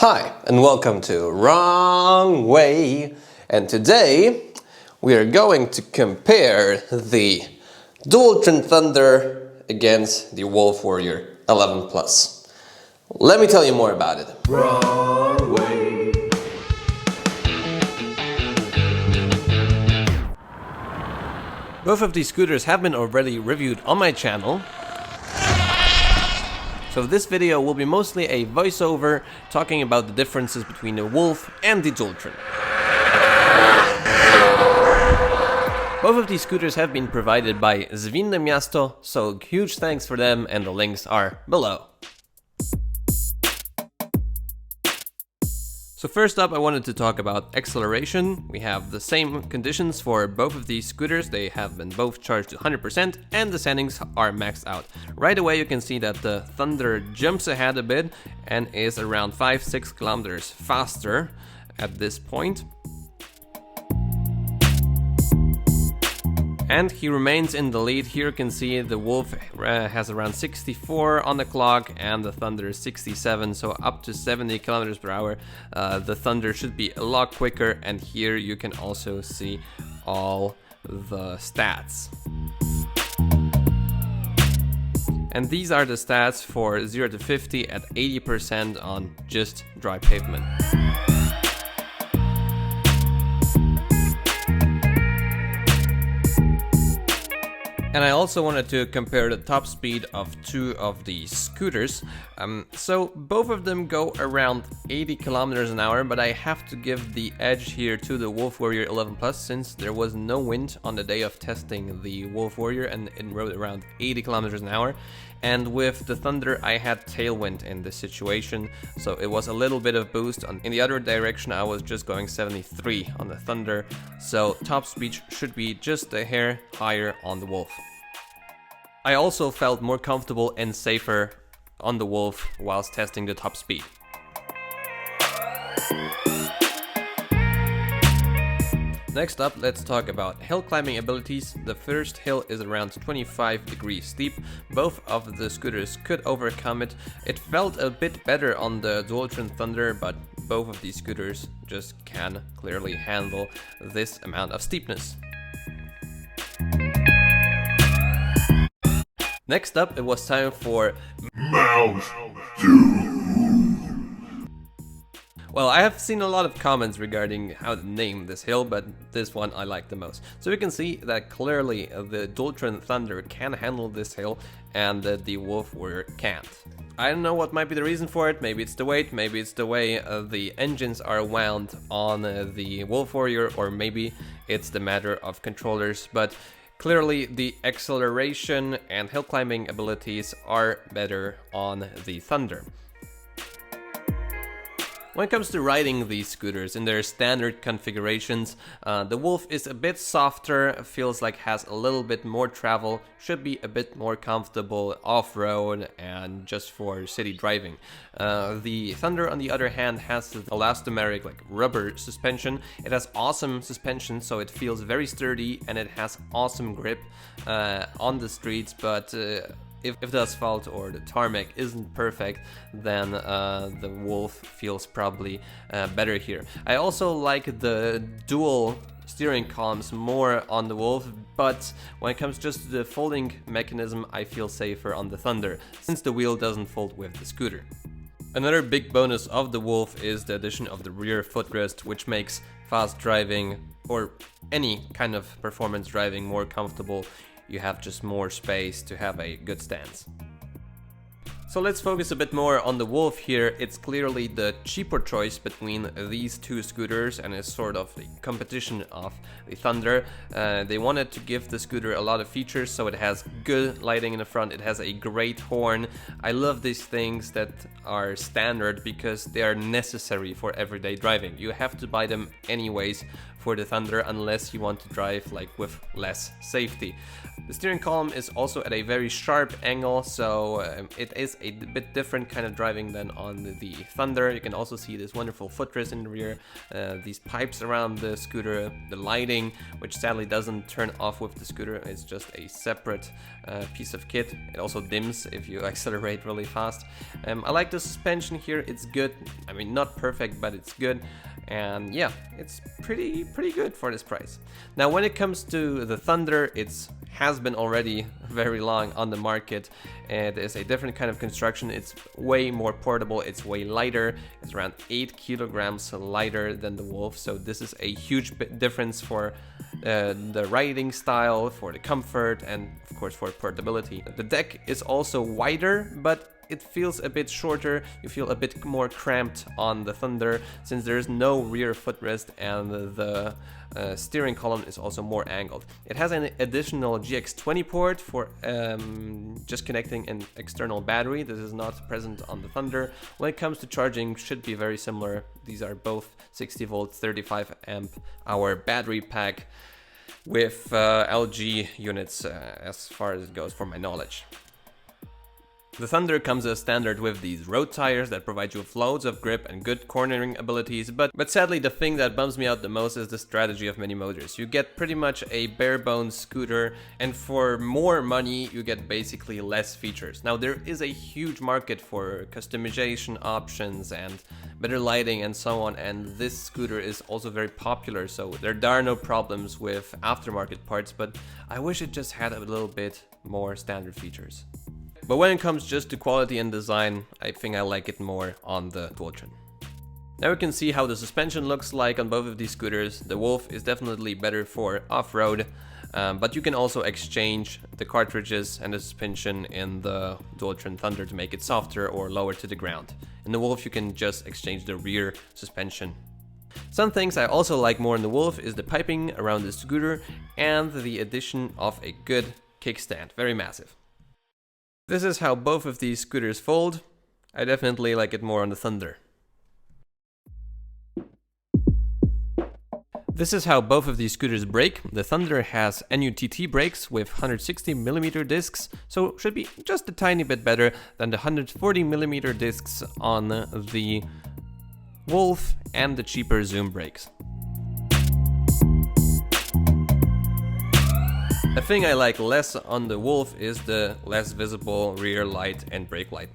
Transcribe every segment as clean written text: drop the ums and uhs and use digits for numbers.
Hi, and welcome to Wrong Way. And today we are going to compare the Dualtron Thunder against the Wolf Warrior 11 Plus. Let me tell you more about it. Wrong Way. Both of these scooters have been already reviewed on my channel. So this video will be mostly a voiceover talking about the differences between the Wolf and the Dualtron. Both of these scooters have been provided by Zwinne Miasto, so huge thanks for them, and the links are below. So first up, I wanted to talk about acceleration. We have the same conditions for both of these scooters. They have been both charged to 100% and the settings are maxed out. Right away you can see that the Thunder jumps ahead a bit and is around 5-6 kilometers faster at this point. And he remains in the lead. Here you can see the Wolf has around 64 on the clock and the Thunder is 67, so up to 70 kilometers per hour. The Thunder should be a lot quicker, and here you can also see all the stats. And these are the stats for 0 to 50 at 80% on just dry pavement. And I also wanted to compare the top speed of two of these scooters. So both of them go around 80 kilometers an hour, but I have to give the edge here to the Wolf Warrior 11 Plus since there was no wind on the day of testing the Wolf Warrior and it rode around 80 kilometers an hour. And with the Thunder I had tailwind in this situation, so it was a little bit of boost. In the other direction I was just going 73 on the Thunder, so top speed should be just a hair higher on the Wolf. I also felt more comfortable and safer on the Wolf whilst testing the top speed. Next up, let's talk about hill climbing abilities. The first hill is around 25 degrees steep. Both of the scooters could overcome it. It felt a bit better on the Dualtron Thunder, but both of these scooters just can clearly handle this amount of steepness. Next up, it was time for Mount Doom. Well, I have seen a lot of comments regarding how to name this hill, but this one I like the most. So you can see that clearly the Dualtron Thunder can handle this hill and the Wolf Warrior can't. I don't know what might be the reason for it. Maybe it's the weight, maybe it's the way the engines are wound on the Wolf Warrior, or maybe it's the matter of controllers, but clearly the acceleration and hill climbing abilities are better on the Thunder. When it comes to riding these scooters in their standard configurations, the Wolf is a bit softer, feels like has a little bit more travel, should be a bit more comfortable off-road and just for city driving. The Thunder on the other hand has the elastomeric like rubber suspension. It has awesome suspension, so it feels very sturdy and it has awesome grip on the streets, but if the asphalt or the tarmac isn't perfect, then the Wolf feels probably better here. I also like the dual steering columns more on the Wolf, but when it comes just to the folding mechanism, I feel safer on the Thunder, since the wheel doesn't fold with the scooter. Another big bonus of the Wolf is the addition of the rear footrest, which makes fast driving or any kind of performance driving more comfortable. You have just more space to have a good stance. So let's focus a bit more on the Wolf here. It's clearly the cheaper choice between these two scooters and is sort of the competition of the Thunder. They wanted to give the scooter a lot of features, so it has good lighting in the front, it has a great horn. I love these things that are standard because they are necessary for everyday driving. You have to buy them anyways for the Thunder unless you want to drive like with less safety. The steering column is also at a very sharp angle, so it is a bit different kind of driving than on the Thunder. You can also see this wonderful footrest in the rear, these pipes around the scooter, the lighting, which sadly doesn't turn off with the scooter. It's just a separate piece of kit. It also dims if you accelerate really fast. I like the suspension here. It's good. I mean, not perfect, but it's good. And yeah, it's pretty good for this price. Now, when it comes to the Thunder, it has been already very long on the market. It is a different kind of construction. It's way more portable. It's way lighter. It's around 8 kilograms lighter than the Wolf. So this is a huge difference for the riding style, for the comfort, and of course for portability. The deck is also wider, but it feels a bit shorter. You feel a bit more cramped on the Thunder since there's no rear footrest, and the steering column is also more angled. It has an additional GX20 port for just connecting an external battery. This is not present on the Thunder. When it comes to charging, should be very similar. These are both 60 volt 35 amp hour battery pack with LG units as far as it goes for my knowledge. The Thunder comes as standard with these road tires that provide you with loads of grip and good cornering abilities, but sadly the thing that bums me out the most is the strategy of MiniMotors. You get pretty much a bare bones scooter, and for more money you get basically less features. Now, there is a huge market for customization options and better lighting and so on, and this scooter is also very popular, so there are no problems with aftermarket parts, but I wish it just had a little bit more standard features. But when it comes just to quality and design, I think I like it more on the Dualtron. Now we can see how the suspension looks like on both of these scooters. The Wolf is definitely better for off-road, but you can also exchange the cartridges and the suspension in the Dualtron Thunder to make it softer or lower to the ground. In the Wolf you can just exchange the rear suspension. Some things I also like more in the Wolf is the piping around the scooter and the addition of a good kickstand, very massive. This is how both of these scooters fold. I definitely like it more on the Thunder. This is how both of these scooters brake. The Thunder has NUTT brakes with 160mm discs, so should be just a tiny bit better than the 140mm discs on the Wolf and the cheaper Zoom brakes. A thing I like less on the Wolf is the less visible rear light and brake light.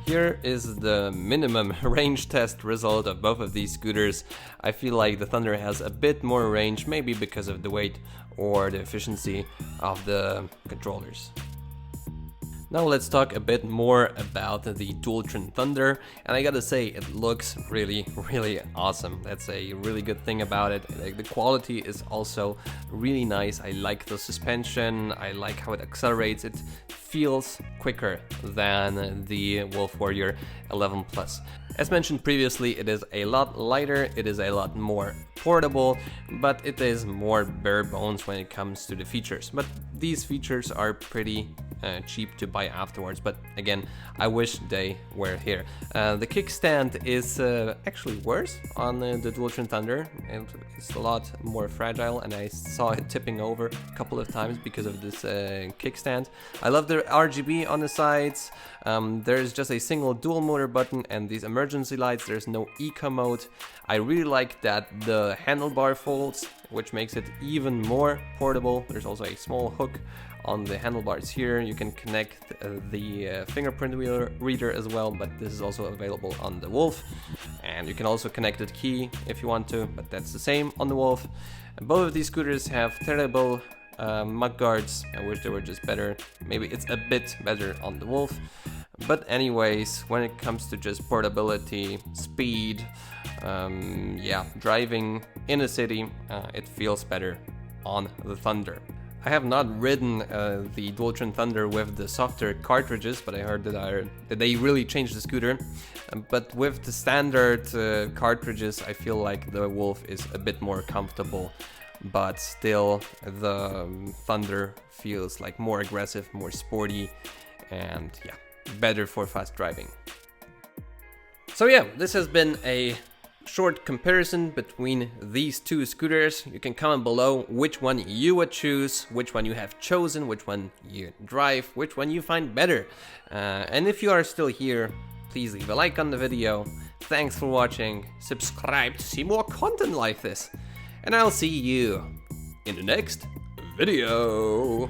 Here is the minimum range test result of both of these scooters. I feel like the Thunder has a bit more range, maybe because of the weight or the efficiency of the controllers. Now let's talk a bit more about the Dualtron Thunder, and I gotta say, it looks really awesome. That's a really good thing about it. Like, the quality is also really nice. I like the suspension, I like how it accelerates. It feels quicker than the Wolf Warrior 11 Plus. As mentioned previously, it is a lot lighter, it is a lot more portable, but it is more bare bones when it comes to the features. But these features are pretty cheap to buy afterwards, but again, I wish they were here. The kickstand is actually worse on the Dualtron Thunder, and it's a lot more fragile, and I saw it tipping over a couple of times because of this kickstand. I love the RGB on the sides. There's just a single dual motor button and these emergency lights. There's no eco mode. I really like that the handlebar folds, which makes it even more portable. There's also a small hook on the handlebars here. You can connect the fingerprint reader as well, but this is also available on the Wolf. And you can also connect the key if you want to, but that's the same on the Wolf. And both of these scooters have terrible mud guards. I wish they were just better. Maybe it's a bit better on the Wolf. But anyways, when it comes to just portability, speed, driving in a city, it feels better on the Thunder. I have not ridden the Dualtron Thunder with the softer cartridges, but I heard that they really changed the scooter. But with the standard cartridges, I feel like the Wolf is a bit more comfortable, but still the Thunder feels like more aggressive, more sporty, and yeah, better for fast driving. So yeah, this has been a short comparison between these two scooters. You can comment below which one you would choose, which one you have chosen, which one you drive, which one you find better. And if you are still here, please leave a like on the video. Thanks for watching, subscribe to see more content like this, and I'll see you in the next video.